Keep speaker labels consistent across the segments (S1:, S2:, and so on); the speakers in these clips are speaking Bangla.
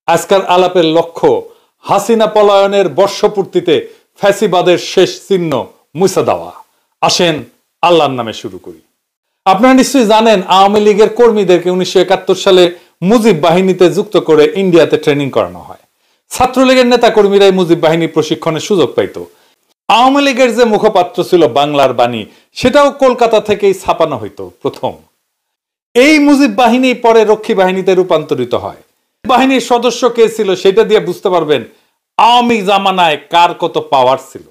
S1: আজকের আলাপের লক্ষ্য হাসিনা পলায়নের বর্ষপূর্তিতে ফ্যাসিবাদের শেষ চিহ্ন মুছে দেওয়া। আসেন আল্লাহর নামে শুরু করি। আপনারা নিশ্চয়ই জানেন আওয়ামী লীগের কর্মীদেরকে 1971 সালে মুজিব বাহিনীতে যুক্ত করে ইন্ডিয়াতে ট্রেনিং করানো হয়। ছাত্রলীগের নেতা কর্মীরাই মুজিব বাহিনীর প্রশিক্ষণের সুযোগ পাইত। আওয়ামী লীগের যে মুখপাত্র ছিল বাংলার বাণী, সেটাও কলকাতা থেকেই ছাপানো হইতো প্রথম। এই মুজিব বাহিনী পরে রক্ষী বাহিনীতে রূপান্তরিত হয়। বাহিনীর সদস্য কে ছিল সেটা দিয়ে বুঝতে পারবেন আওয়ামী জামানায় কার কত পাওয়ার ছিল।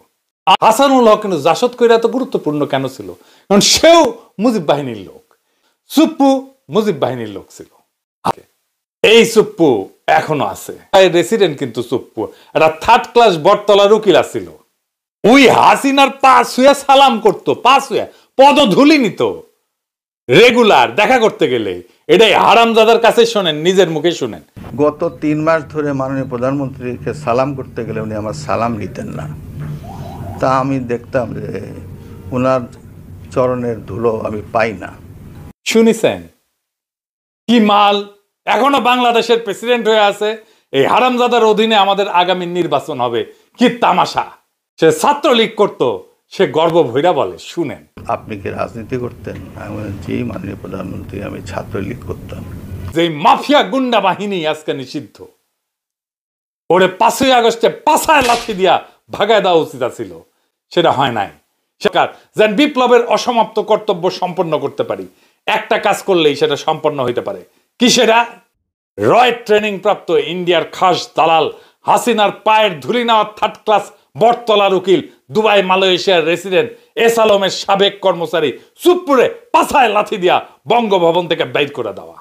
S1: হাসানুল হক কিন্তু জাসদ কইরা এত গুরুত্বপূর্ণ কেন ছিল? কারণ সেও মুজিব বাহিনীর লোক। সুপ্পু মুজিব বাহিনীর লোক ছিল। এই সুপ্পু এখনো আছে, রেসিডেন্ট কিন্তু সুপ্পু একটা থার্ড ক্লাস বটতলার উকিল ছিল। ওই হাসিনার পা ছুঁয়ে সালাম করতো, পা ছুঁয়ে পদধূলি নিত রেগুলার দেখা করতে গেলে। এটাই হারামজাদার কাছে শোনেন, নিজের মুখে শুনেন।
S2: গত 3 মাস ধরে মাননীয় প্রধানমন্ত্রীকে সালাম করতে গেলে উনি আমার সালাম নিতেন না। তা আমি দেখতাম যে ওনার চরণের ধুলো আমি পাই না।
S1: শুনিছেন কি মাল? এখনো বাংলাদেশের প্রেসিডেন্ট হয়ে আছে। এই হারামজাদার অধীনে আমাদের আগামী নির্বাচন হবে। কি তামাশা! সে ছাত্রলীগ করতো, সে গর্ব ভৈরা বলে। শুনেন,
S2: আপনি কি রাজনীতি করতেন? আমি জি মাননীয় প্রধানমন্ত্রী, আমি ছাত্রলীগ করতাম। যে
S1: মাফিয়া গুন্ডা বাহিনী আজকে নিষিদ্ধ, ওরে 5ই আগস্টে পাছায় লাথি দিয়া ভাগায় দেওয়া উচিত ছিল, সেটা হয় নাই। সরকার যেন বিপ্লবের অসমাপ্ত কর্তব্য সম্পন্ন করতে পারি, একটা কাজ করলেই সেটা সম্পন্ন হইতে পারে। কি সেটা? রয় ট্রেনিং প্রাপ্ত ইন্ডিয়ার খাস দালাল হাসিনার পায়ের ধুলি নেওয়া থার্ড ক্লাস বটতলার উকিল, দুবাই মালয়েশিয়ার রেসিডেন্ট এস আলমের সাবেক কর্মচারী সুপ্পুরে পাছায় লাথি দিয়া বঙ্গভবন থেকে বাইর করে দেওয়া।